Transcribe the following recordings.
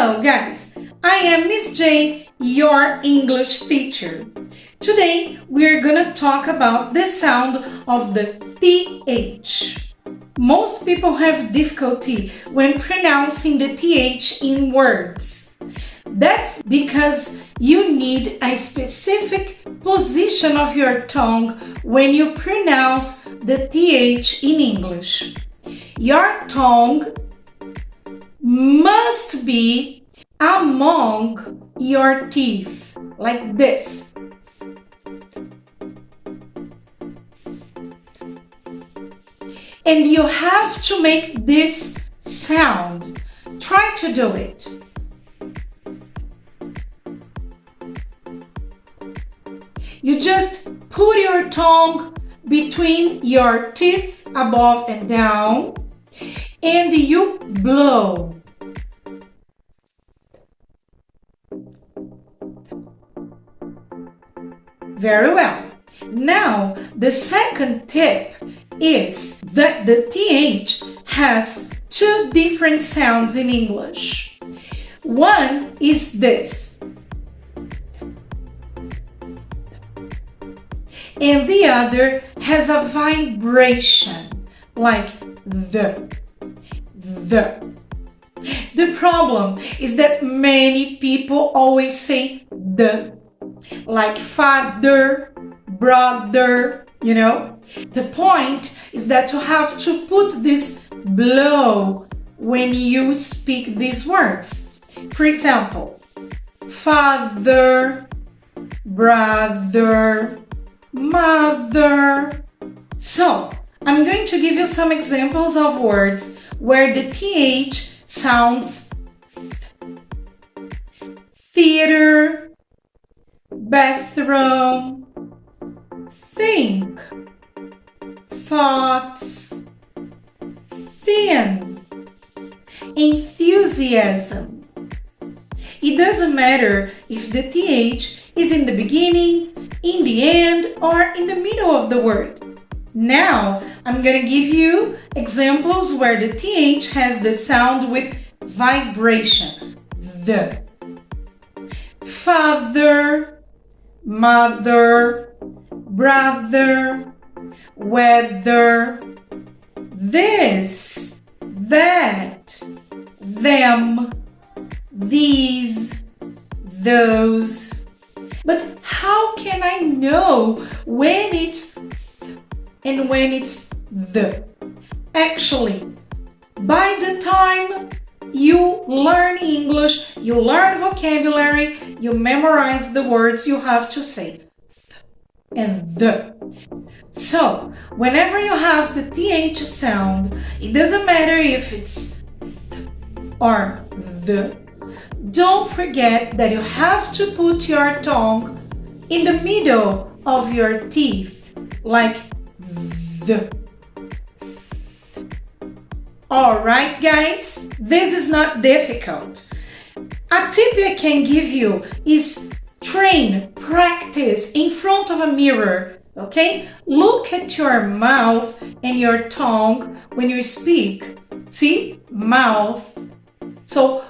Hello guys, I am Miss J, your English teacher. Today we're gonna talk about the sound of the TH. Most people have difficulty when pronouncing the TH in words. That's because you need a specific position of your tongue when you pronounce the TH in English. Your tongue must be among your teeth, like this. And you have to make this sound. Try to do it. You just put your tongue between your teeth above and down, and you blow. Very well. Now, the second tip is that the TH has two different sounds in English. One is this, and the other has a vibration like the. The problem is that many people always say the, like father, brother, you know. The point is that you have to put this blow when you speak these words. For example, father, brother, mother. So, I'm going to give you some examples of words where the TH sounds theater, bathroom, think, thoughts, thin, enthusiasm. It doesn't matter if the TH is in the beginning, in the end, or in the middle of the word. Now, I'm going to give you examples where the TH has the sound with vibration. The. Father, mother, brother, weather, this, that, them, these, those. But how can I know when it's and when it's the? Actually, by the time you learn English, you learn vocabulary, you memorize the words, you have to say th and the. So, whenever you have the TH sound, it doesn't matter if it's th or the. Don't forget that you have to put your tongue in the middle of your teeth, like the. Alright guys, this is not difficult. A tip I can give you is train, practice in front of a mirror, okay? Look at your mouth and your tongue when you speak. See? Mouth. So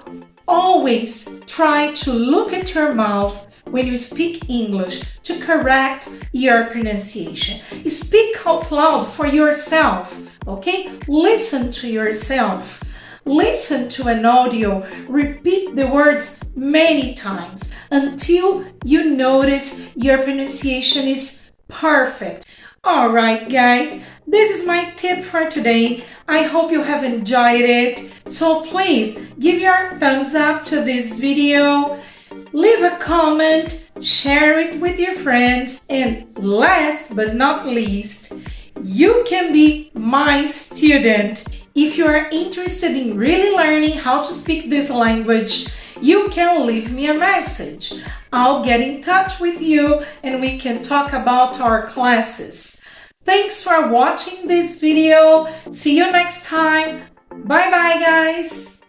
always try to look at your mouth when you speak English to correct your pronunciation. Speak out loud for yourself, okay? Listen to yourself. Listen to an audio. Repeat the words many times until you notice your pronunciation is perfect. Alright guys, this is my tip for today. I hope you have enjoyed it. So please give your thumbs up to this video. Leave a comment, share it with your friends, and last but not least, you can be my student. If you are interested in really learning how to speak this language, you can leave me a message. I'll get in touch with you and we can talk about our classes. Thanks for watching this video. See you next time. Bye bye guys.